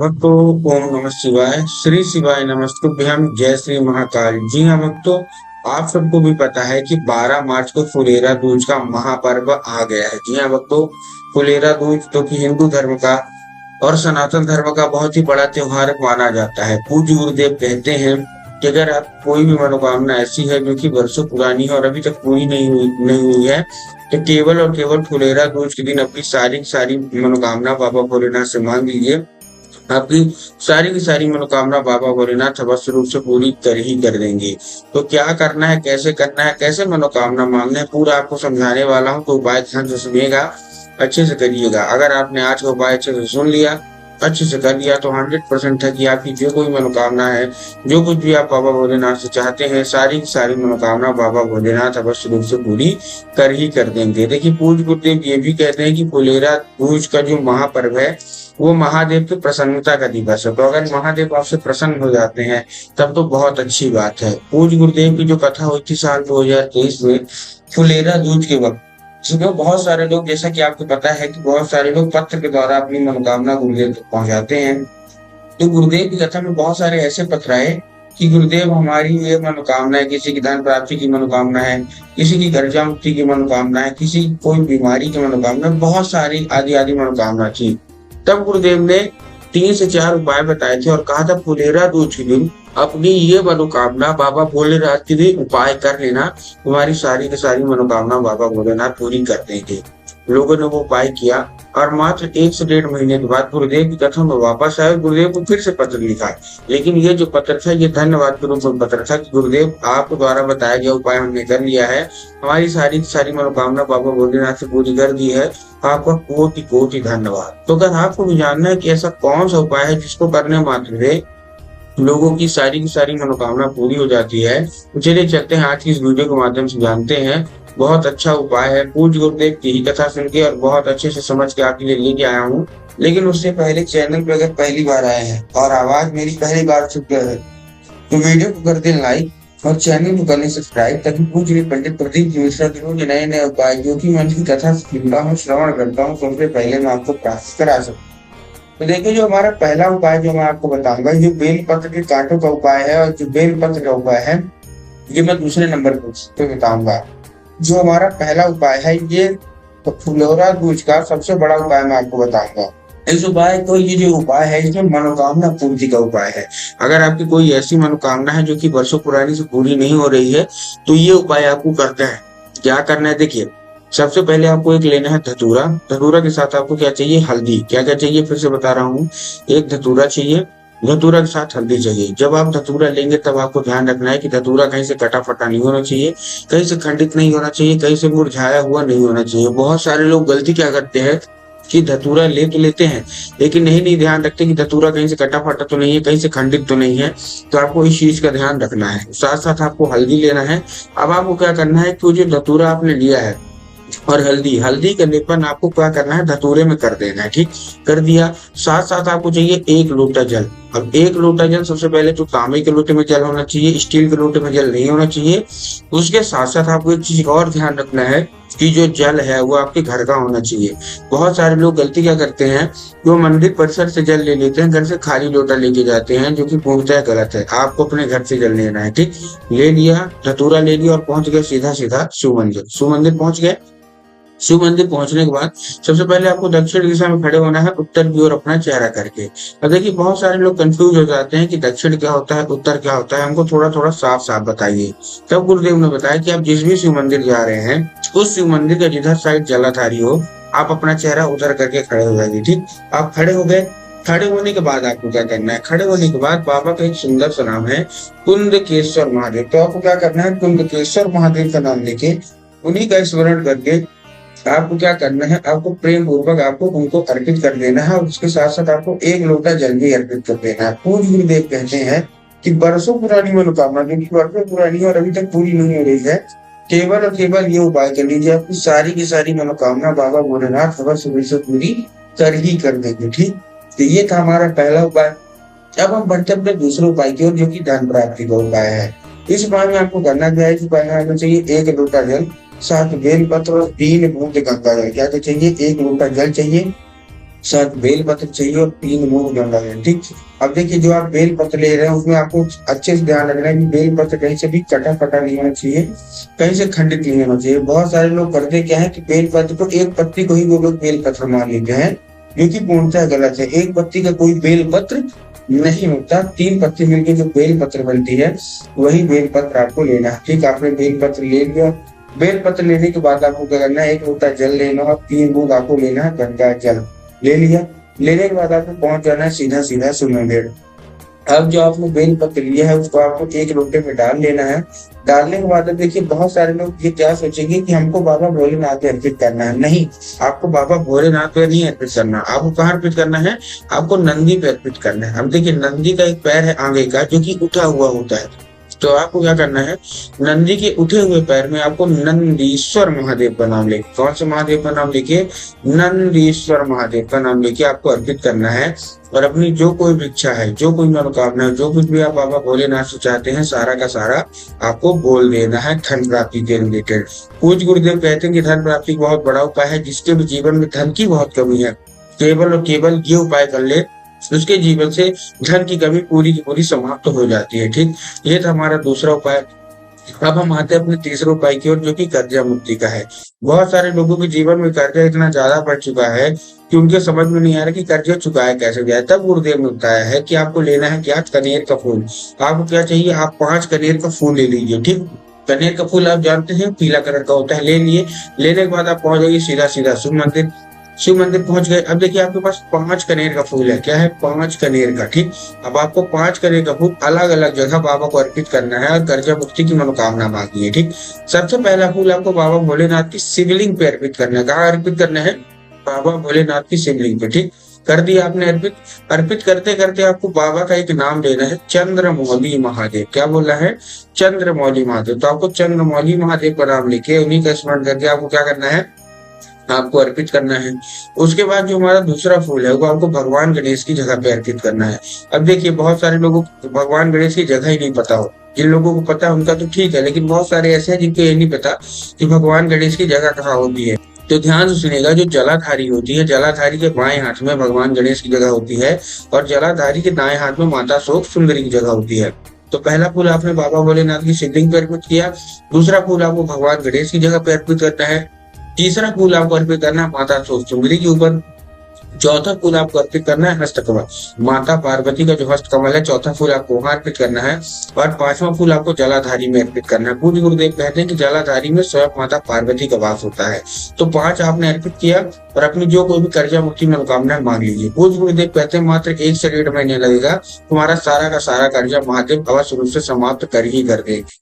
भक्तों, ओम नमः शिवाय। श्री शिवाय नमस्तुभ्यम। जय श्री महाकाल। जी हाँ भक्तों, आप सबको भी पता है कि 12 मार्च को फुलेरा दूज का महापर्व आ गया है। जी हाँ भक्तों, फुलेरा दूज जो कि हिंदू धर्म का और सनातन धर्म का बहुत ही बड़ा त्योहार माना जाता है। पूज्य गुरुदेव कहते हैं कि अगर आप कोई भी मनोकामना ऐसी है जो कि वर्षों पुरानी है और अभी तक पूरी नहीं हुई है, तो केवल और केवल फुलेरा दूज के दिन अपनी सारी सारी मनोकामना बाबा भोलेनाथ से मांग लीजिए। आपकी सारी की सारी मनोकामना बाबा भोलेनाथ अवश्य रूप से पूरी कर देंगे। तो क्या करना है, कैसे करना है, कैसे मनोकामना मांगना है, पूरा आपको समझाने वाला हूँ। तो उपाय ध्यान से सुनिएगा, अच्छे से करिएगा। अगर आपने आज का उपाय अच्छे से सुन लिया, अच्छे से कर लिया, तो 100% है कि आपकी जो कोई मनोकामना है, जो कुछ भी आप बाबा भोलेनाथ से चाहते हैं, सारी की सारी मनोकामना बाबा भोलेनाथ अवश्य रूप से पूरी कर देंगे। देखिए, पूज्य गुरुदेव ये भी कहते हैं कि फुलेरा दूज का जो महापर्व है वो महादेव की प्रसन्नता का दिवस है। तो अगर महादेव आपसे प्रसन्न हो जाते हैं तब तो बहुत अच्छी बात है। पूज्य गुरुदेव की जो कथा हुई थी साल 2023 में फुलेरा दूज के वक्त, जिसमें बहुत सारे लोग, जैसा कि आपको पता है कि बहुत सारे लोग पत्र के द्वारा अपनी मनोकामना गुरुदेव तक पहुंचाते हैं। तो गुरुदेव की कथा में बहुत सारे ऐसे पत्र आए कि गुरुदेव, हमारी ये मनोकामना है, किसी की धन प्राप्ति की मनोकामना है, किसी की कर्जा मुक्ति की मनोकामना है, किसी की कोई बीमारी की मनोकामना, बहुत सारी आदि आदि मनोकामना थी। तब गुरुदेव ने 3 से 4 उपाय बताए थे और कहा था फुलेरा दूज के दिन अपनी ये मनोकामना बाबा भोलेनाथ के लिए उपाय कर लेना, तुम्हारी सारी की सारी मनोकामना बाबा भोलेनाथ पूरी कर देंगे। लोगों ने वो उपाय किया और मात्र 1 से 1.5 महीने के बाद गुरुदेव की कथा में वापस आए। गुरुदेव को फिर से पत्र लिखा, लेकिन ये जो पत्र था ये धन्यवाद के रूप में पत्र था कि गुरुदेव, आपके द्वारा बताया गया उपाय हमने कर लिया है, हमारी सारी की सारी मनोकामना बाबा भोलेनाथ से पूरी कर दी है, आपका कोटि कोटि धन्यवाद। तो अगर आपको भी जानना है कि ऐसा कौन सा उपाय है जिसको करने मात्र से लोगों की सारी मनोकामना पूरी हो जाती है, तो चलिए चलते हैं आज की इस वीडियो के माध्यम से जानते हैं। बहुत अच्छा उपाय है, पूज्य गुरुदेव की ही कथा सुन के और बहुत अच्छे से समझ के आपके लिए लेके आया हूँ। लेकिन उससे पहले चैनल पे अगर पहली बार आए हैं और आवाज मेरी पहली बार सुन रहे हैं तो वीडियो को कर दें लाइक और चैनल को कर लें सब्सक्राइब, ताकि पूज्य पंडित प्रदीप जी मिश्रा के रोज नए नए उपाय जो कि मैं उनकी कथा सुनता हूँ, श्रवण करता हूँ, सबसे पहले मैं आपको प्राप्त करा सकूँ। तो देखिए, जो हमारा पहला उपाय जो मैं आपको बताऊंगा, ये बेल पत्र के कांटों का उपाय है। और जो बेल पत्र का उपाय है ये मैं दूसरे नंबर पे बताऊंगा। जो हमारा पहला उपाय है ये फुलेरा दूज का सबसे बड़ा उपाय मैं आपको बताऊंगा। इस उपाय को, ये जो उपाय है इसमें मनोकामना पूर्ति का उपाय है। अगर आपकी कोई ऐसी मनोकामना है जो कि वर्षों पुरानी से पूरी नहीं हो रही है, तो ये उपाय आपको करना है। क्या करना है, देखिए, सबसे पहले आपको एक लेना है धतूरा। धतूरा के साथ आपको क्या चाहिए, हल्दी। क्या क्या चाहिए, फिर से बता रहा हूँ, एक धतूरा चाहिए, धतूरा के साथ हल्दी चाहिए। जब आप धतूरा लेंगे तब आपको ध्यान रखना है कि धतूरा कहीं से कटा फटा नहीं होना चाहिए, कहीं से खंडित नहीं होना चाहिए, कहीं से मुरझाया हुआ नहीं होना चाहिए। बहुत सारे लोग गलती क्या करते हैं कि धतूरा ले तो लेते हैं लेकिन नहीं ध्यान रखते कि धतूरा कहीं से कटा फटा तो नहीं है, कहीं से खंडित तो नहीं है। तो आपको इस चीज का ध्यान रखना है। साथ साथ आपको हल्दी लेना है। अब आपको क्या करना है कि जो धतूरा आपने लिया है और हल्दी का लेपन आपको क्या करना है, धतूरे में कर देना है। ठीक, कर दिया। साथ साथ आपको चाहिए 1 लोटा जल। अब 1 लोटा जल, सबसे पहले तो तांबे के लोटे में जल होना चाहिए, स्टील के लोटे में जल नहीं होना चाहिए। उसके साथ साथ आपको एक चीज और ध्यान रखना है कि जो जल है वो आपके घर का होना चाहिए। बहुत सारे लोग गलती क्या करते हैं, वो मंदिर परिसर से जल ले लेते हैं, घर से खाली लोटा लेके जाते हैं, जो कि पूर्णतः गलत है। आपको अपने घर से जल लेना है। ठीक, ले लिया, धतूरा ले लिया और पहुंच गए सीधा सीधा शिव मंदिर पहुंच गए। शिव मंदिर पहुंचने के बाद सबसे पहले आपको दक्षिण दिशा में खड़े होना है, उत्तर की ओर अपना चेहरा करके। अब देखिए, बहुत सारे लोग कंफ्यूज हो जाते हैं कि दक्षिण क्या होता है, उत्तर क्या होता है। हमको थोड़ा थोड़ा साफ साफ बताइए। तब गुरुदेव ने बताया कि आप जिस भी शिव मंदिर जा रहे हैं, उस शिव मंदिर का जिधर साइड जलाधारी हो, आप अपना चेहरा उधर करके खड़े हो जाइए। ठीक, आप खड़े हो गए। खड़े होने के बाद आपको क्या करना है, खड़े होने के बाद बाबा का एक सुंदर सा नाम है कुंदकेश्वर महादेव। तो आपको क्या करना है, कुंदकेश्वर महादेव का नाम लेके उन्हीं का स्मरण करके आपको क्या करना है, आपको प्रेम पूर्वक आपको उनको अर्पित कर देना है। और उसके साथ साथ आपको 1 लोटा जल भी अर्पित कर देना है। पूज्य गुरुदेव कहते हैं कि वर्षों पुरानी मनोकामना जो कि वर्षों पुरानी और अभी तक पूरी नहीं हो रही है, केवल और केवल ये उपाय कर लीजिए, आपकी सारी की सारी मनोकामना बाबा भोलेनाथ अवश्य पूरी कर देंगे। ठीक, तो ये था हमारा पहला उपाय। अब हम बढ़ते अपने दूसरे उपाय की ओर, जो कि धन प्राप्ति का उपाय है। इस उपाय में आपको करना क्या है कि पहले चाहिए 1 लोटा जल, 7 बेल पत्र और 3 बूंद गंगा जल। क्या चाहिए, 1 लोटा जल चाहिए, साथ बेल पत्र चाहिए और 3 मूंग गंगा जल। ठीक। अब देखिए जो आप बेल पत्र ले रहे हैं उसमें आपको अच्छे से ध्यान रखना है कि बेल पत्र कहीं से भी कटा फटा नहीं होना चाहिए, कहीं से खंडित नहीं होना चाहिए। बहुत सारे लोग करते क्या है कि बेल पत्र को एक पत्ती को ही वो लोग बेल पत्र मान लेते हैं, जो कि पूर्णतः गलत है। एक पत्ती का कोई बेल पत्र नहीं होता, 3 पत्ती मिलकर जो बेल पत्र बनती है वही बेल पत्र आपको लेना है। ठीक, आपने बेल पत्र ले लिया। बेल पत्र लेने के बाद आपको क्या करना है, 1 लोटा जल लेना और 3 बूंद आपको लेना है गंगा जल। ले लिया। लेने के बाद आपको पहुंच जाना है सीधा सीधा शिव मंदिर। अब जो आपने बेल पत्र लिया है उसको आपको 1 लोटे में डाल लेना है। डालने के बाद अब देखिए बहुत सारे लोग ये क्या सोचेंगे कि हमको बाबा भोलेनाथ पे अर्पित करना है। नहीं, आपको बाबा भोलेनाथ पे नहीं अर्पित करना, आपको कहाँ अर्पित करना है, आपको नंदी पे अर्पित करना है। अब देखिए नंदी का एक पैर है आगे का जो कि उठा हुआ होता है, तो आपको क्या करना है, नंदी के उठे हुए पैर में आपको नंदीश्वर महादेव का नाम लेके, कौन से महादेव का नाम लेके, नंदीश्वर महादेव का नाम लेके आपको अर्पित करना है। और अपनी जो कोई भी इच्छा है, जो कोई मनोकामना है, जो कुछ भी आप बाबा भोलेनाथ से चाहते हैं, सारा का सारा आपको बोल देना है धन प्राप्ति के रिलेटेड। पूज्य गुरुदेव कहते हैं कि धन प्राप्ति बहुत बड़ा उपाय है, जिसके भी जीवन में धन की बहुत कमी है, केवल और केवल ये उपाय कर ले, उसके जीवन से धन की कमी पूरी की पूरी समाप्त हो जाती है। ठीक, ये था हमारा दूसरा उपाय। अब हम आते हैं अपने तीसरे उपाय की ओर, जो कि कर्जा मुक्ति का है। बहुत सारे लोगों के जीवन में कर्जा इतना ज्यादा बढ़ चुका है कि उनके समझ में नहीं आ रहा कि कर्जा चुकाया कैसे जाए। तब गुरुदेव ने बताया है कि आपको लेना है क्या, कनेर का फूल। आपको क्या चाहिए, आप 5 कनेर का फूल ले लीजिए। ठीक, कनेर का फूल आप जानते हैं पीला कलर का होता है, ले लिए। लेने के बाद आप पहुंच जाइए सीधा सीधा शिव मंदिर। शिव मंदिर पहुंच गए। अब देखिए आपके पास 5 कनेर का फूल है, क्या है, 5 कनेर का। ठीक, अब आपको 5 कनेर का फूल अलग अलग जगह बाबा को अर्पित करना है और कर्जा मुक्ति की मनोकामना मांगनी है। ठीक, सबसे पहला फूल आपको बाबा भोलेनाथ की शिवलिंग पे अर्पित करना है। कहाँ अर्पित करना है, बाबा भोलेनाथ की शिवलिंग पे। ठीक, कर दिया आपने अर्पित। अर्पित करते करते आपको बाबा का एक नाम लेना है, चंद्रमौली महादेव। क्या बोला है, चंद्रमौली महादेव। तो आपको चंद्रमौली महादेव का नाम लेके उन्हीं का स्मरण करके आपको क्या करना है, आपको अर्पित करना है। उसके बाद जो हमारा दूसरा फूल है वो आपको भगवान गणेश की जगह पे अर्पित करना है। अब देखिए बहुत सारे लोगों को भगवान गणेश की जगह ही नहीं पता हो, जिन लोगों को पता है उनका तो ठीक है, लेकिन बहुत सारे ऐसे हैं जिनको ये नहीं पता कि भगवान गणेश की जगह कहाँ होती है। तो ध्यान से सुनिएगा, जो जलाधारी होती है, जलाधारी के बाएं हाथ में भगवान गणेश की जगह होती है और जलाधारी के दाएं हाथ में माता शोक सुंदरी की जगह होती है। तो पहला फूल आपने बाबा भोलेनाथ की शिवलिंग पे अर्पित किया, दूसरा फूल आपको भगवान गणेश की जगह पे अर्पित करना है, तीसरा फूल आपको अर्पित करना है माता सुंदरी के ऊपर, चौथा फूल आपको अर्पित करना है हस्तकमल, माता पार्वती का जो हस्तकमल है, चौथा फूल आपको वहां अर्पित करना है, और 5वां फूल आपको जलाधारी में अर्पित करना है। पूज्य गुरुदेव कहते हैं कि जलाधारी में स्वयं माता पार्वती का वास होता है। तो 5 आपने अर्पित किया और अपनी जो कोई भी कर्जा मुक्ति मनोकामना मांग लीजिए। पूज्य गुरुदेव कहते हैं मात्र 1 से 1.5 महीने लगेगा, तुम्हारा सारा का सारा कर्जा महादेव अवश्य रूप से समाप्त कर ही कर देंगे।